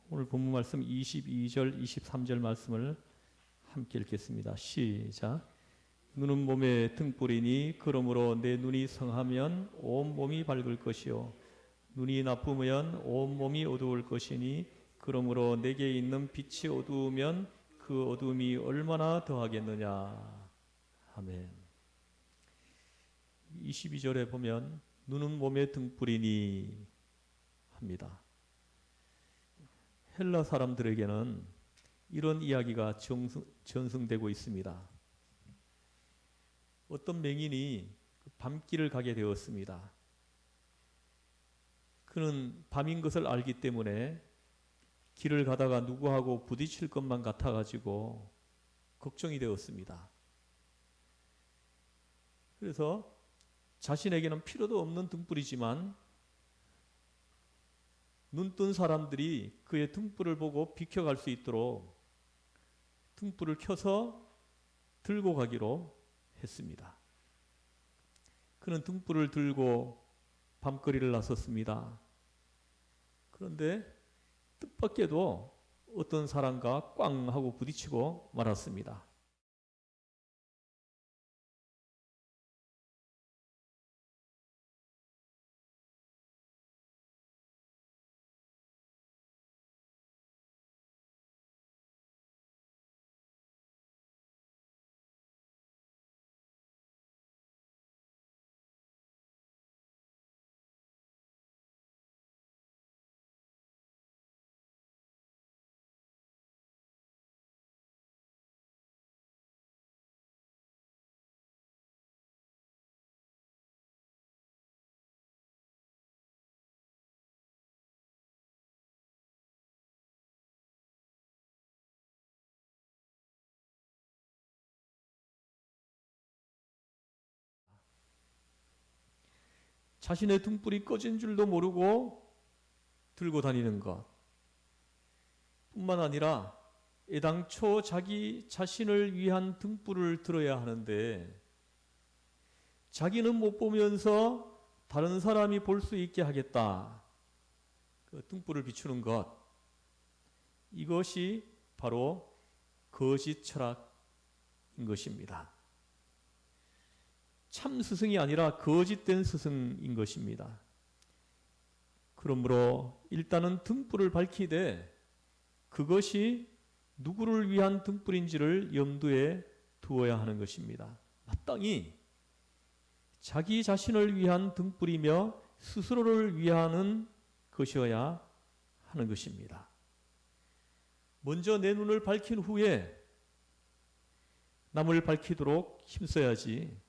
오늘 본문 말씀 22절, 23절 말씀을 함께 읽겠습니다. 시작. 눈은 몸의 등불이니 그러므로 내 눈이 성하면 온 몸이 밝을 것이요 눈이 나쁘면 온 몸이 어두울 것이니 그러므로 내게 있는 빛이 어두우면 그 어두움이 얼마나 더하겠느냐. 아멘. 22절에 보면 눈은 몸의 등불이니 합니다. 헬라 사람들에게는 이런 이야기가 전승되고 있습니다. 어떤 맹인이 밤길을 가게 되었습니다. 그는 밤인 것을 알기 때문에 길을 가다가 누구하고 부딪힐 것만 같아가지고 걱정이 되었습니다. 그래서 자신에게는 필요도 없는 등불이지만 눈뜬 사람들이 그의 등불을 보고 비켜갈 수 있도록 등불을 켜서 들고 가기로 했습니다. 그는 등불을 들고 밤거리를 나섰습니다. 그런데 뜻밖에도 어떤 사람과 꽝 하고 부딪히고 말았습니다. 자신의 등불이 꺼진 줄도 모르고 들고 다니는 것 뿐만 아니라 애당초 자기 자신을 위한 등불을 들어야 하는데 자기는 못 보면서 다른 사람이 볼 수 있게 하겠다. 그 등불을 비추는 것, 이것이 바로 거짓 철학인 것입니다. 참 스승이 아니라 거짓된 스승인 것입니다. 그러므로 일단은 등불을 밝히되 그것이 누구를 위한 등불인지를 염두에 두어야 하는 것입니다. 마땅히 자기 자신을 위한 등불이며 스스로를 위하는 것이어야 하는 것입니다. 먼저 내 눈을 밝힌 후에 남을 밝히도록 힘써야지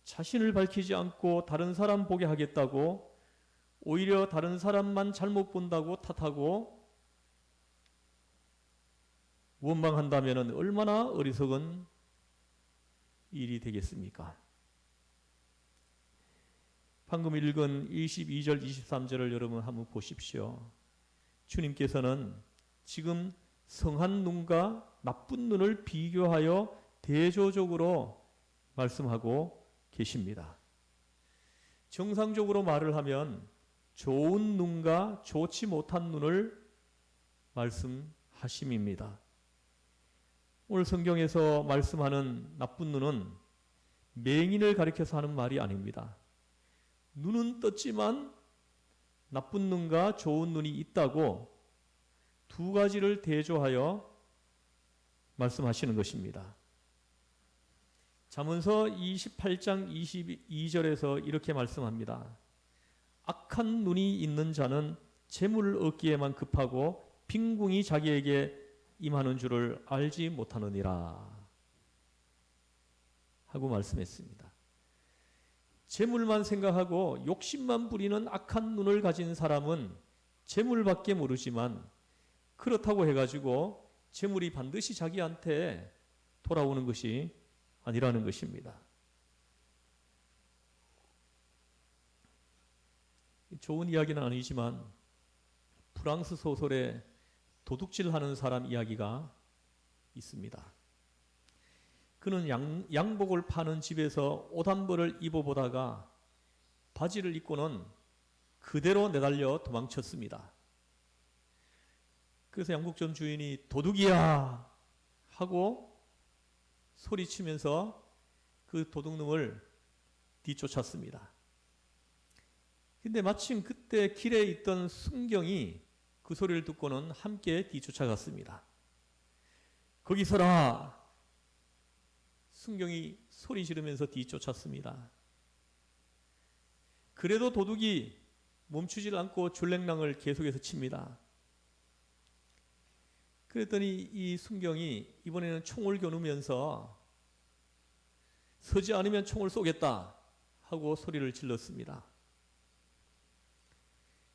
자신을 밝히지 않고 다른 사람 보게 하겠다고 오히려 다른 사람만 잘못 본다고 탓하고 원망한다면 얼마나 어리석은 일이 되겠습니까? 방금 읽은 22절, 23절을 여러분 한번 보십시오. 주님께서는 지금 성한 눈과 나쁜 눈을 비교하여 대조적으로 말씀하고 계십니다. 정상적으로 말을 하면 좋은 눈과 좋지 못한 눈을 말씀하심입니다. 오늘 성경에서 말씀하는 나쁜 눈은 맹인을 가리켜서 하는 말이 아닙니다. 눈은 떴지만 나쁜 눈과 좋은 눈이 있다고 두 가지를 대조하여 말씀하시는 것입니다. 잠언서 28장 22절에서 이렇게 말씀합니다. 악한 눈이 있는 자는 재물을 얻기에만 급하고 빈궁이 자기에게 임하는 줄을 알지 못하느니라 하고 말씀했습니다. 재물만 생각하고 욕심만 부리는 악한 눈을 가진 사람은 재물밖에 모르지만 그렇다고 해가지고 재물이 반드시 자기한테 돌아오는 것이 아니라는 것입니다. 좋은 이야기는 아니지만 프랑스 소설에 도둑질하는 사람 이야기가 있습니다. 그는 양복을 파는 집에서 옷 한 벌을 입어보다가 바지를 입고는 그대로 내달려 도망쳤습니다. 그래서 양복점 주인이 도둑이야 하고 소리치면서 그 도둑놈을 뒤쫓았습니다. 근데 마침 그때 길에 있던 순경이 그 소리를 듣고는 함께 뒤쫓아갔습니다. 거기 서라! 순경이 소리 지르면서 뒤쫓았습니다. 그래도 도둑이 멈추질 않고 줄랭랑을 계속해서 칩니다. 그랬더니 이 순경이 이번에는 총을 겨누면서 서지 않으면 총을 쏘겠다 하고 소리를 질렀습니다.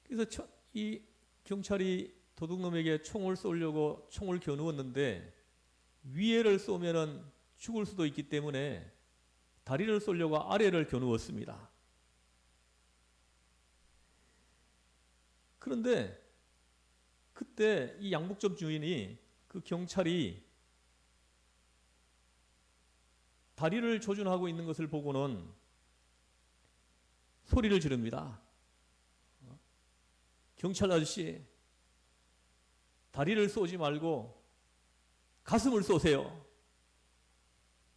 그래서 이 경찰이 도둑놈에게 총을 쏘려고 총을 겨누었는데 위에를 쏘면은 죽을 수도 있기 때문에 다리를 쏘려고 아래를 겨누었습니다. 그런데 그때 이 양복점 주인이 그 경찰이 다리를 조준하고 있는 것을 보고는 소리를 지릅니다. 경찰 아저씨, 다리를 쏘지 말고 가슴을 쏘세요.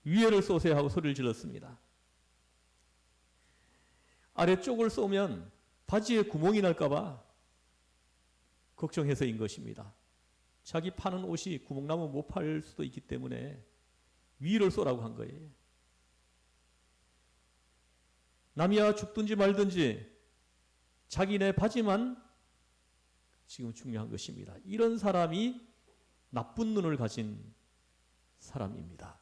위에를 쏘세요 하고 소리를 질렀습니다. 아래쪽을 쏘면 바지에 구멍이 날까봐 걱정해서인 것입니다. 자기 파는 옷이 구멍나면 못 팔 수도 있기 때문에 위를 쏘라고 한 거예요. 남이야 죽든지 말든지 자기네 바지만 지금 중요한 것입니다. 이런 사람이 나쁜 눈을 가진 사람입니다.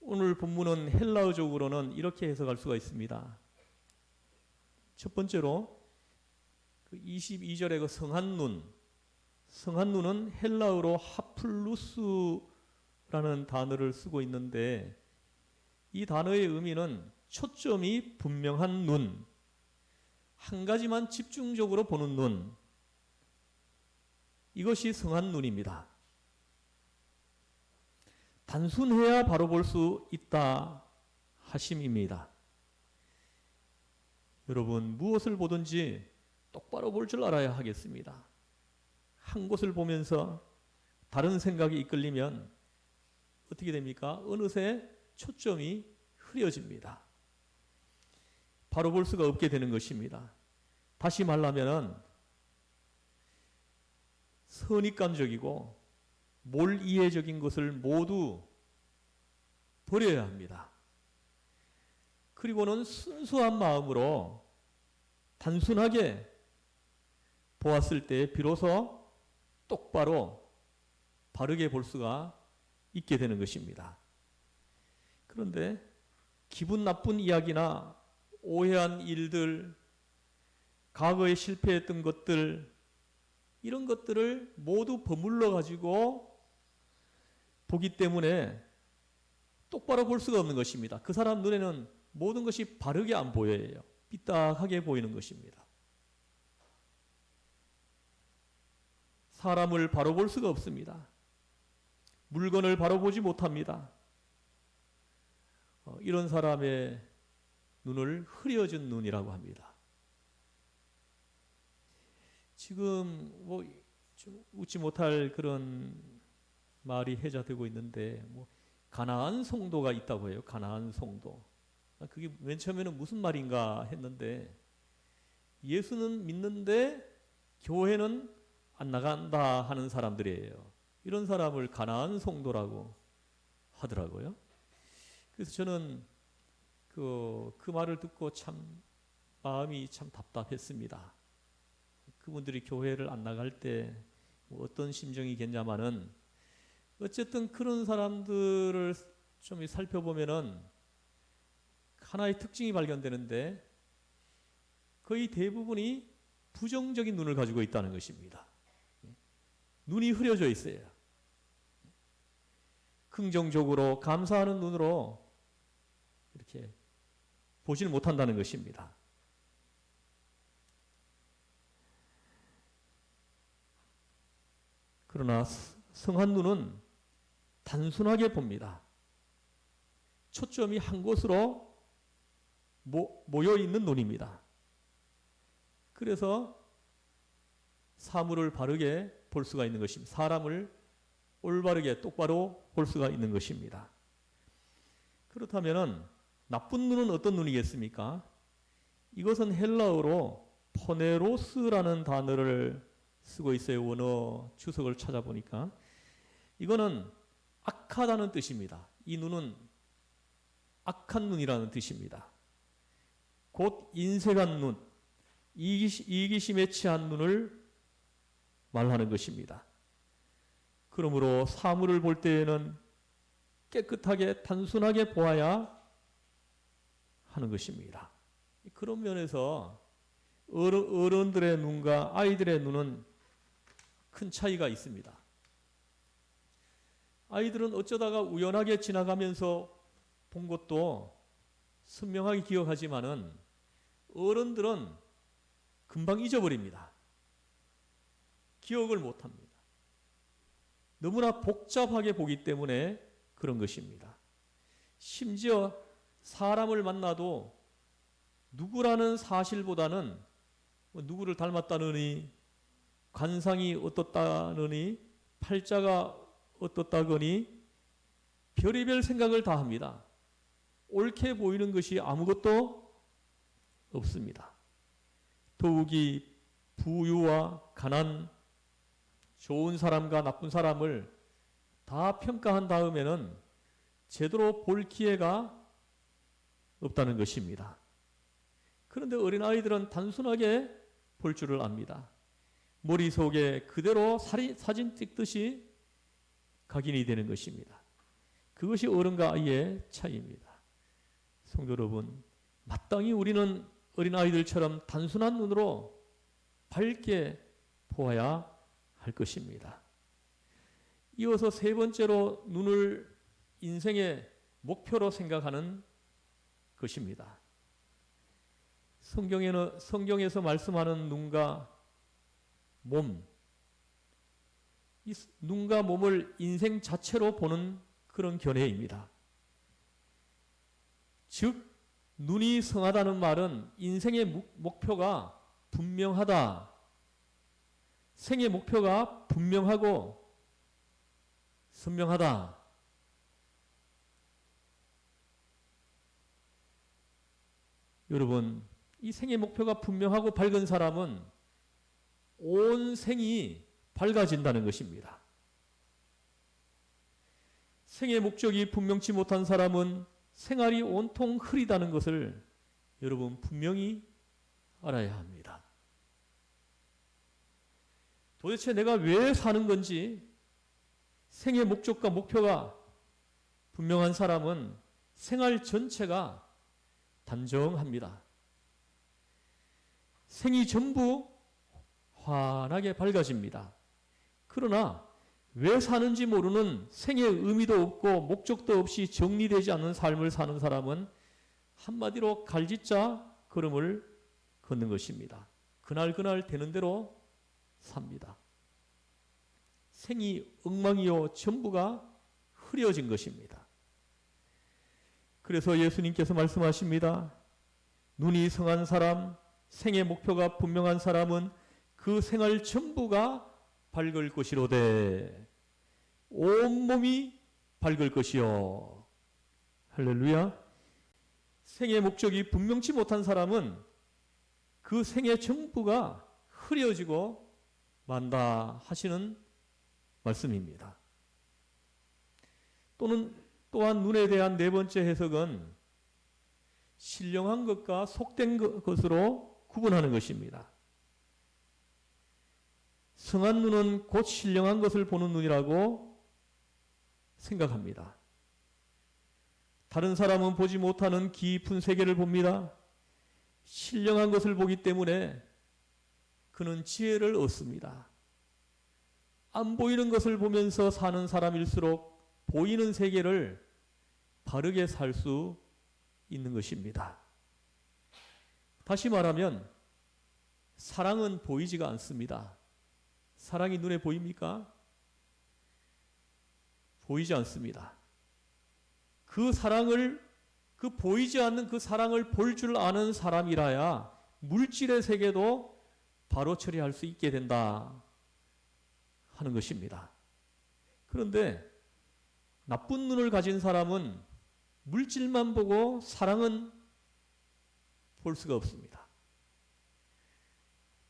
오늘 본문은 헬라어적으로는 이렇게 해석할 수가 있습니다. 첫 번째로 그 22절의 그 성한 눈은 헬라어로 하플루스라는 단어를 쓰고 있는데 이 단어의 의미는 초점이 분명한 눈, 한 가지만 집중적으로 보는 눈, 이것이 성한 눈입니다. 단순해야 바로 볼 수 있다 하심입니다. 여러분, 무엇을 보든지 똑바로 볼 줄 알아야 하겠습니다. 한 곳을 보면서 다른 생각이 이끌리면 어떻게 됩니까? 어느새 초점이 흐려집니다. 바로 볼 수가 없게 되는 것입니다. 다시 말하면 선입관적이고 몰이해적인 것을 모두 버려야 합니다. 그리고는 순수한 마음으로 단순하게 보았을 때 비로소 똑바로 바르게 볼 수가 있게 되는 것입니다. 그런데 기분 나쁜 이야기나 오해한 일들, 과거에 실패했던 것들, 이런 것들을 모두 버물러 가지고 보기 때문에 똑바로 볼 수가 없는 것입니다. 그 사람 눈에는 모든 것이 바르게 안 보여요. 삐딱하게 보이는 것입니다. 사람을 바로 볼 수가 없습니다. 물건을 바로 보지 못합니다. 이런 사람의 눈을 흐려진 눈이라고 합니다. 지금 좀 웃지 못할 그런 말이 회자되고 있는데 가나안 송도가 있다고 해요. 가나안 송도. 그게 맨 처음에는 무슨 말인가 했는데 예수는 믿는데 교회는 안 나간다 하는 사람들이에요. 이런 사람을 가나안 송도라고 하더라고요. 그래서 저는 그 말을 듣고 참 마음이 참 답답했습니다. 그분들이 교회를 안 나갈 때 어떤 심정이겠냐마는 어쨌든 그런 사람들을 좀 살펴보면은 하나의 특징이 발견되는데 거의 대부분이 부정적인 눈을 가지고 있다는 것입니다. 눈이 흐려져 있어요. 긍정적으로 감사하는 눈으로 이렇게 보지를 못한다는 것입니다. 그러나 성한 눈은 단순하게 봅니다. 초점이 한 곳으로 모여 있는 눈입니다. 그래서 사물을 바르게 볼 수가 있는 것입니다. 사람을 올바르게 똑바로 볼 수가 있는 것입니다. 그렇다면 나쁜 눈은 어떤 눈이겠습니까? 이것은 헬라어로 포네로스라는 단어를 쓰고 있어요. 원어 주석을 찾아보니까 이거는 악하다는 뜻입니다. 이 눈은 악한 눈이라는 뜻입니다. 곧 인색한 눈, 이기심에 취한 눈을 말하는 것입니다. 그러므로 사물을 볼 때에는 깨끗하게 단순하게 보아야 하는 것입니다. 그런 면에서 어른들의 눈과 아이들의 눈은 큰 차이가 있습니다. 아이들은 어쩌다가 우연하게 지나가면서 본 것도 선명하게 기억하지만은 어른들은 금방 잊어버립니다. 기억을 못합니다. 너무나 복잡하게 보기 때문에 그런 것입니다. 심지어 사람을 만나도 누구라는 사실보다는 누구를 닮았다느니, 관상이 어떻다느니, 팔자가 어떻다거니 별의별 생각을 다 합니다. 옳게 보이는 것이 아무것도 없습니다. 더욱이 부유와 가난, 좋은 사람과 나쁜 사람을 다 평가한 다음에는 제대로 볼 기회가 없다는 것입니다. 그런데 어린아이들은 단순하게 볼 줄을 압니다. 머릿속에 그대로 사진 찍듯이 각인이 되는 것입니다. 그것이 어른과 아이의 차이입니다. 성도 여러분, 마땅히 우리는 어린아이들처럼 단순한 눈으로 밝게 보아야 할 것입니다. 이어서 세 번째로 눈을 인생의 목표로 생각하는 것입니다. 성경에서 말씀하는 눈과 몸, 이 눈과 몸을 인생 자체로 보는 그런 견해입니다. 즉, 눈이 성하다는 말은 인생의 목표가 분명하다. 생의 목표가 분명하고 선명하다. 여러분, 이 생의 목표가 분명하고 밝은 사람은 온 생이 밝아진다는 것입니다. 생의 목적이 분명치 못한 사람은 생활이 온통 흐리다는 것을 여러분 분명히 알아야 합니다. 도대체 내가 왜 사는 건지 생의 목적과 목표가 분명한 사람은 생활 전체가 단정합니다. 생이 전부 환하게 밝아집니다. 그러나 왜 사는지 모르는 생의 의미도 없고 목적도 없이 정리되지 않는 삶을 사는 사람은 한마디로 갈짓자 걸음을 걷는 것입니다. 그날 되는 대로 삽니다. 생이 엉망이요 전부가 흐려진 것입니다. 그래서 예수님께서 말씀하십니다. 눈이 성한 사람, 생의 목표가 분명한 사람은 그 생활 전부가 밝을 것이로되 온몸이 밝을 것이요. 할렐루야. 생의 목적이 분명치 못한 사람은 그 생의 전부가 흐려지고 만다 하시는 말씀입니다. 또한 눈에 대한 네 번째 해석은 신령한 것과 속된 것으로 구분하는 것입니다. 성한 눈은 곧 신령한 것을 보는 눈이라고 생각합니다. 다른 사람은 보지 못하는 깊은 세계를 봅니다. 신령한 것을 보기 때문에 그는 지혜를 얻습니다. 안 보이는 것을 보면서 사는 사람일수록 보이는 세계를 바르게 살 수 있는 것입니다. 다시 말하면 사랑은 보이지가 않습니다. 사랑이 눈에 보입니까? 보이지 않습니다. 그 보이지 않는 그 사랑을 볼 줄 아는 사람이라야 물질의 세계도 바로 처리할 수 있게 된다 하는 것입니다. 그런데 나쁜 눈을 가진 사람은 물질만 보고 사랑은 볼 수가 없습니다.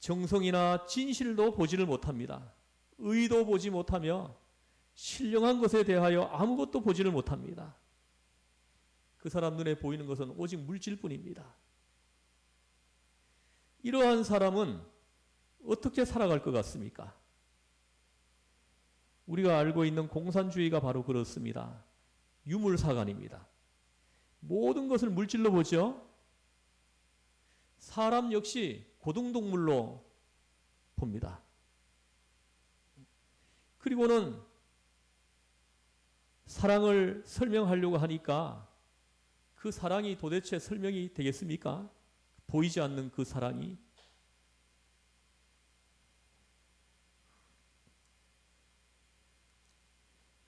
정성이나 진실도 보지를 못합니다. 의도 보지 못하며 신령한 것에 대하여 아무것도 보지를 못합니다. 그 사람 눈에 보이는 것은 오직 물질뿐입니다. 이러한 사람은 어떻게 살아갈 것 같습니까? 우리가 알고 있는 공산주의가 바로 그렇습니다. 유물사관입니다. 모든 것을 물질로 보죠. 사람 역시 고등동물로 봅니다. 그리고는 사랑을 설명하려고 하니까 그 사랑이 도대체 설명이 되겠습니까? 보이지 않는 그 사랑이.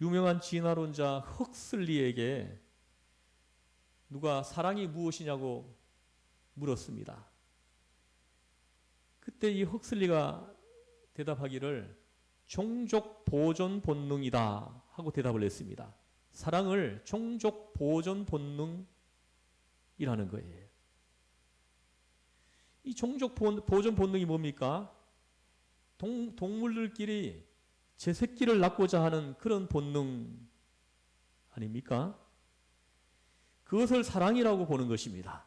유명한 진화론자 헉슬리에게 누가 사랑이 무엇이냐고 물었습니다. 그때 이 헉슬리가 대답하기를 종족 보존 본능이다 하고 대답을 했습니다. 사랑을 종족 보존 본능이라는 거예요. 이 종족 보존 본능이 뭡니까? 동물들끼리 제 새끼를 낳고자 하는 그런 본능 아닙니까? 그것을 사랑이라고 보는 것입니다.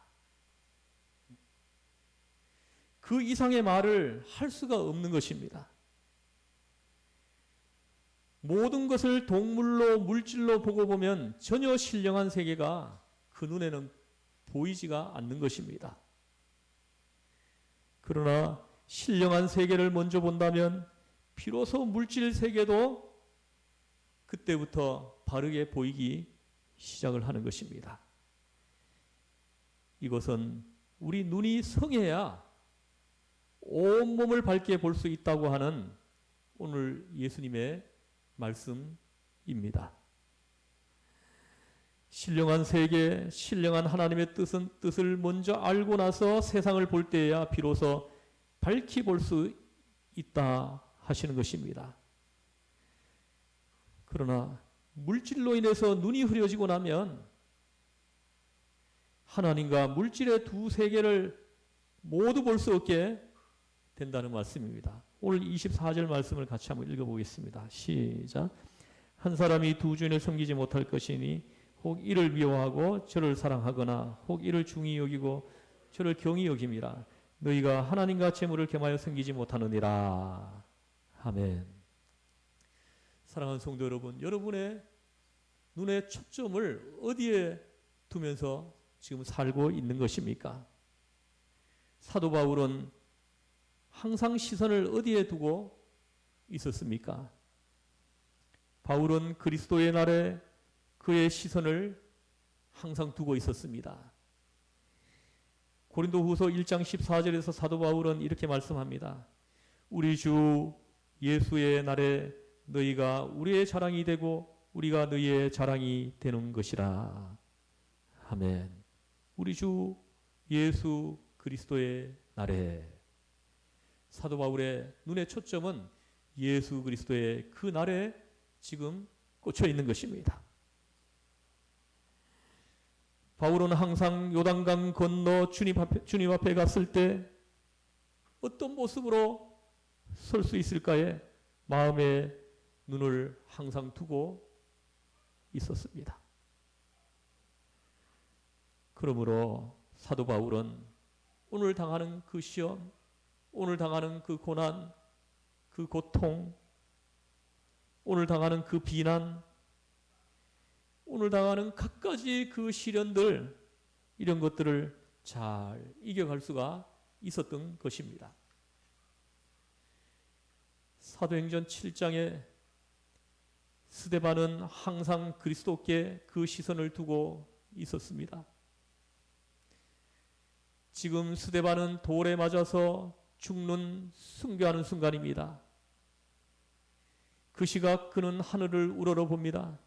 그 이상의 말을 할 수가 없는 것입니다. 모든 것을 동물로 물질로 보고 보면 전혀 신령한 세계가 그 눈에는 보이지가 않는 것입니다. 그러나 신령한 세계를 먼저 본다면 비로소 물질 세계도 그때부터 바르게 보이기 시작을 하는 것입니다. 이것은 우리 눈이 성해야 온몸을 밝게 볼 수 있다고 하는 오늘 예수님의 말씀입니다. 신령한 세계, 신령한 하나님의 뜻을 먼저 알고 나서 세상을 볼 때야 비로소 밝히 볼 수 있다 하시는 것입니다. 그러나 물질로 인해서 눈이 흐려지고 나면 하나님과 물질의 두 세계를 모두 볼 수 없게 된다는 말씀입니다. 오늘 24절 말씀을 같이 한번 읽어보겠습니다. 시작. 한 사람이 두 주인을 섬기지 못할 것이니 혹 이를 미워하고 저를 사랑하거나 혹 이를 중히 여기고 저를 경히 여김이라. 너희가 하나님과 재물을 겸하여 섬기지 못하느니라. 아멘. 사랑하는 성도 여러분, 여러분의 눈의 초점을 어디에 두면서 지금 살고 있는 것입니까? 사도 바울은 항상 시선을 어디에 두고 있었습니까? 바울은 그리스도의 날에 그의 시선을 항상 두고 있었습니다. 고린도후서 1장 14절에서 사도 바울은 이렇게 말씀합니다. 우리 주 예수의 날에 너희가 우리의 자랑이 되고 우리가 너희의 자랑이 되는 것이라. 아멘. 우리 주 예수 그리스도의 날에 사도 바울의 눈의 초점은 예수 그리스도의 그 날에 지금 꽂혀 있는 것입니다. 바울은 항상 요단강 건너 주님 앞에 갔을 때 어떤 모습으로 설 수 있을까에 마음의 눈을 항상 두고 있었습니다. 그러므로 사도 바울은 오늘 당하는 그 시험, 오늘 당하는 그 고난, 그 고통, 오늘 당하는 그 비난, 오늘 당하는 갖가지 그 시련들, 이런 것들을 잘 이겨갈 수가 있었던 것입니다. 사도행전 7장에 스데반은 항상 그리스도께 그 시선을 두고 있었습니다. 지금 스데반은 돌에 맞아서 죽는 숭배하는 순간입니다. 그 시각 그는 하늘을 우러러봅니다.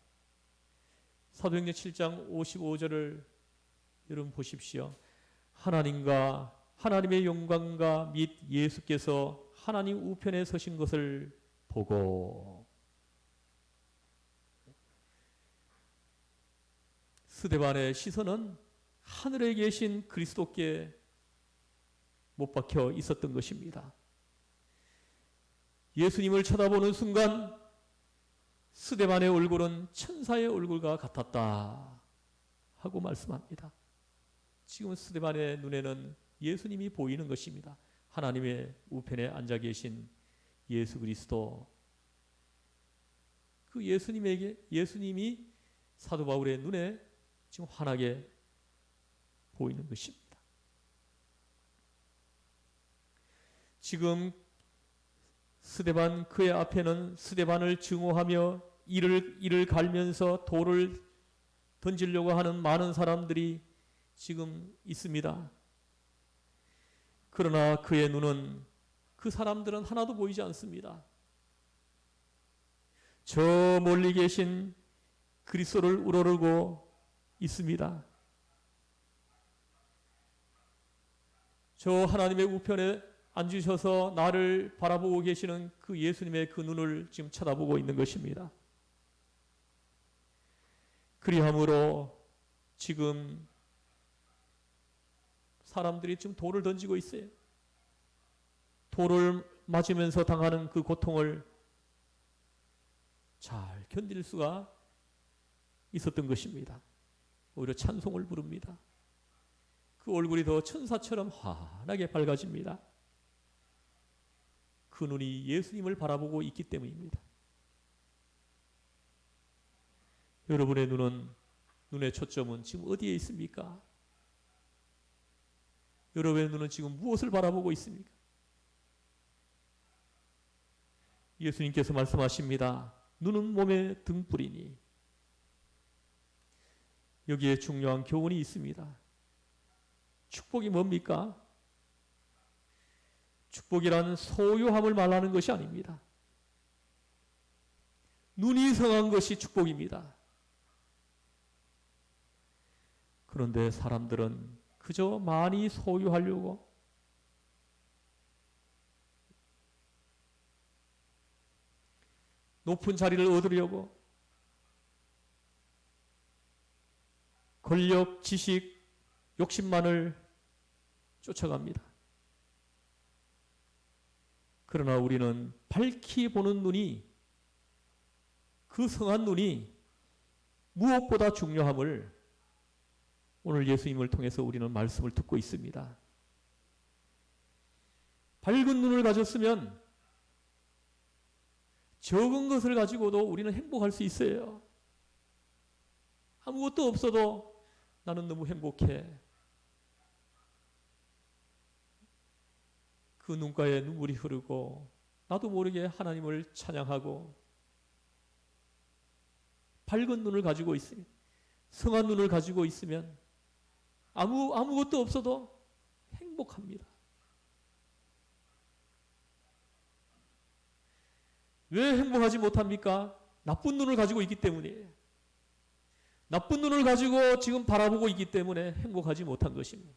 사도행전 7장 55절을 여러분 보십시오. 하나님의 영광과 및 예수께서 하나님 우편에 서신 것을 보고. 스데반의 시선은 하늘에 계신 그리스도께 못 박혀 있었던 것입니다. 예수님을 쳐다보는 순간 스데반의 얼굴은 천사의 얼굴과 같았다 하고 말씀합니다. 지금 스데반의 눈에는 예수님이 보이는 것입니다. 하나님의 우편에 앉아 계신 예수 그리스도, 그 예수님이 사도 바울의 눈에 지금 환하게 보이는 것입니다. 지금 스데반, 그의 앞에는 스데반을 증오하며 이를 갈면서 돌을 던지려고 하는 많은 사람들이 지금 있습니다. 그러나 그의 눈은, 그 사람들은 하나도 보이지 않습니다. 저 멀리 계신 그리스도를 우러르고 있습니다. 저 하나님의 우편에 앉으셔서 나를 바라보고 계시는 그 예수님의 그 눈을 지금 쳐다보고 있는 것입니다. 그리함으로 지금 사람들이 지금 돌을 던지고 있어요. 돌을 맞으면서 당하는 그 고통을 잘 견딜 수가 있었던 것입니다. 오히려 찬송을 부릅니다. 그 얼굴이 더 천사처럼 환하게 밝아집니다. 그 눈이 예수님을 바라보고 있기 때문입니다. 여러분의 눈의 초점은 지금 어디에 있습니까? 여러분의 눈은 지금 무엇을 바라보고 있습니까? 예수님께서 말씀하십니다. 눈은 몸의 등불이니. 여기에 중요한 교훈이 있습니다. 축복이 뭡니까? 축복이란 소유함을 말하는 것이 아닙니다. 눈이 성한 것이 축복입니다. 그런데 사람들은 그저 많이 소유하려고, 높은 자리를 얻으려고, 권력, 지식, 욕심만을 쫓아갑니다. 그러나 우리는 밝히 보는 눈이, 그 성한 눈이 무엇보다 중요함을 오늘 예수님을 통해서 우리는 말씀을 듣고 있습니다. 밝은 눈을 가졌으면 적은 것을 가지고도 우리는 행복할 수 있어요. 아무것도 없어도 나는 너무 행복해. 그 눈가에 눈물이 흐르고 나도 모르게 하나님을 찬양하고, 밝은 눈을 가지고 있으면, 성한 눈을 가지고 있으면 아무것도 없어도 행복합니다. 왜 행복하지 못합니까? 나쁜 눈을 가지고 있기 때문이에요. 나쁜 눈을 가지고 지금 바라보고 있기 때문에 행복하지 못한 것입니다.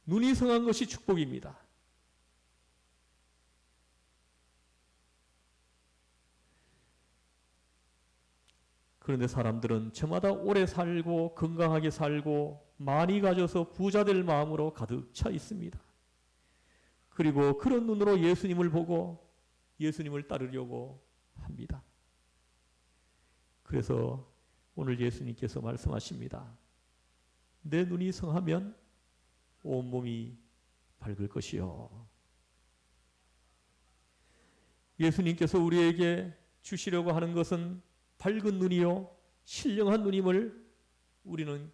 눈이 성한 것이 축복입니다. 그런데 사람들은 저마다 오래 살고 건강하게 살고 많이 가져서 부자 될 마음으로 가득 차 있습니다. 그리고 그런 눈으로 예수님을 보고 예수님을 따르려고 합니다. 그래서 오늘 예수님께서 말씀하십니다. 내 눈이 성하면 온몸이 밝을 것이요. 예수님께서 우리에게 주시려고 하는 것은 밝은 눈이요, 신령한 눈임을 우리는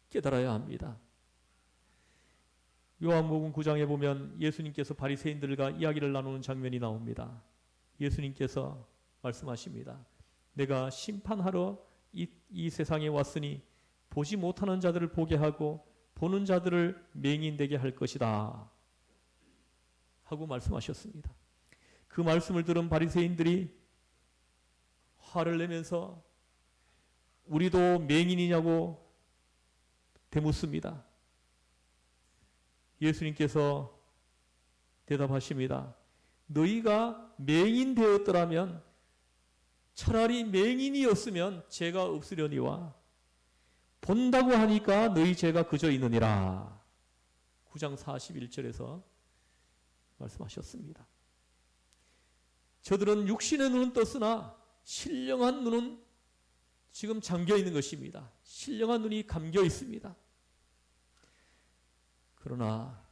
깨달아야 합니다. 요한복음 9장에 보면 예수님께서 바리새인들과 이야기를 나누는 장면이 나옵니다. 예수님께서 말씀하십니다. 내가 심판하러 이 세상에 왔으니 보지 못하는 자들을 보게 하고 보는 자들을 맹인되게 할 것이다 하고 말씀하셨습니다. 그 말씀을 들은 바리새인들이 화를 내면서 우리도 맹인이냐고 되묻습니다. 예수님께서 대답하십니다. 너희가 맹인 되었더라면 차라리 맹인이었으면 죄가 없으려니와 본다고 하니까 너희 죄가 그저 있느니라. 9장 41절에서 말씀하셨습니다. 저들은 육신의 눈은 떴으나 신령한 눈은 지금 잠겨 있는 것입니다. 신령한 눈이 감겨 있습니다. 그러나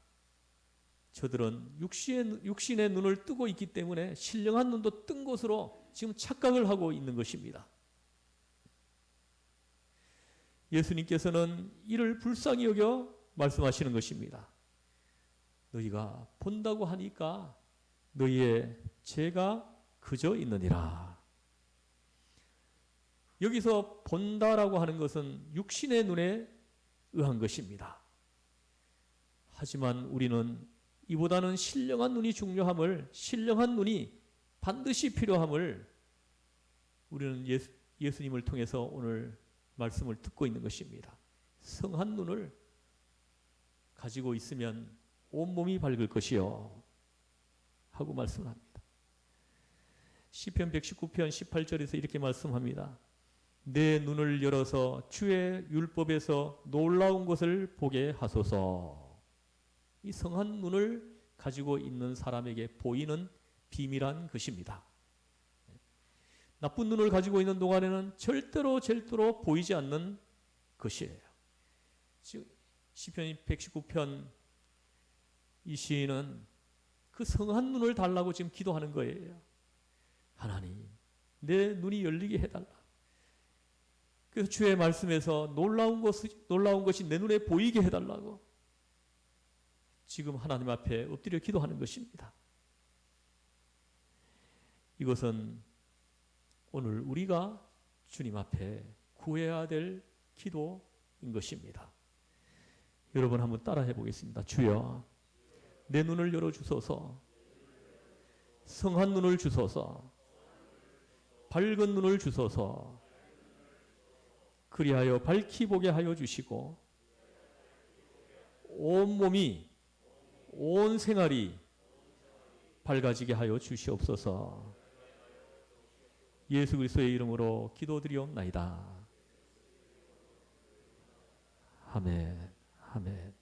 저들은 육신의 눈을 뜨고 있기 때문에 신령한 눈도 뜬 것으로 지금 착각을 하고 있는 것입니다. 예수님께서는 이를 불쌍히 여겨 말씀하시는 것입니다. 너희가 본다고 하니까 너희의 죄가 그저 있느니라. 여기서 본다라고 하는 것은 육신의 눈에 의한 것입니다. 하지만 우리는 이보다는 신령한 눈이 중요함을, 신령한 눈이 반드시 필요함을 우리는 예수님을 통해서 오늘 말씀을 듣고 있는 것입니다. 성한 눈을 가지고 있으면 온몸이 밝을 것이요 하고 말씀합니다. 시편 119편 18절에서 이렇게 말씀합니다. 내 눈을 열어서 주의 율법에서 놀라운 것을 보게 하소서. 이 성한 눈을 가지고 있는 사람에게 보이는 비밀한 것입니다. 나쁜 눈을 가지고 있는 동안에는 절대로 보이지 않는 것이에요. 시편 119편 이 시인은 그 성한 눈을 달라고 지금 기도하는 거예요. 하나님, 내 눈이 열리게 해달라. 그래서 주의 말씀에서 놀라운 것이 내 눈에 보이게 해달라고 지금 하나님 앞에 엎드려 기도하는 것입니다. 이것은 오늘 우리가 주님 앞에 구해야 될 기도인 것입니다. 여러분 한번 따라해 보겠습니다. 주여, 내 눈을 열어주소서. 성한 눈을 주소서. 밝은 눈을 주소서. 그리하여 밝히 보게 하여 주시고 온몸이, 온 생활이 밝아지게 하여 주시옵소서. 예수 그리스도의 이름으로 기도드리옵나이다. 아멘. 아멘.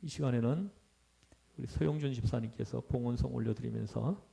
이 시간에는 우리 서용준 집사님께서 봉헌송 올려드리면서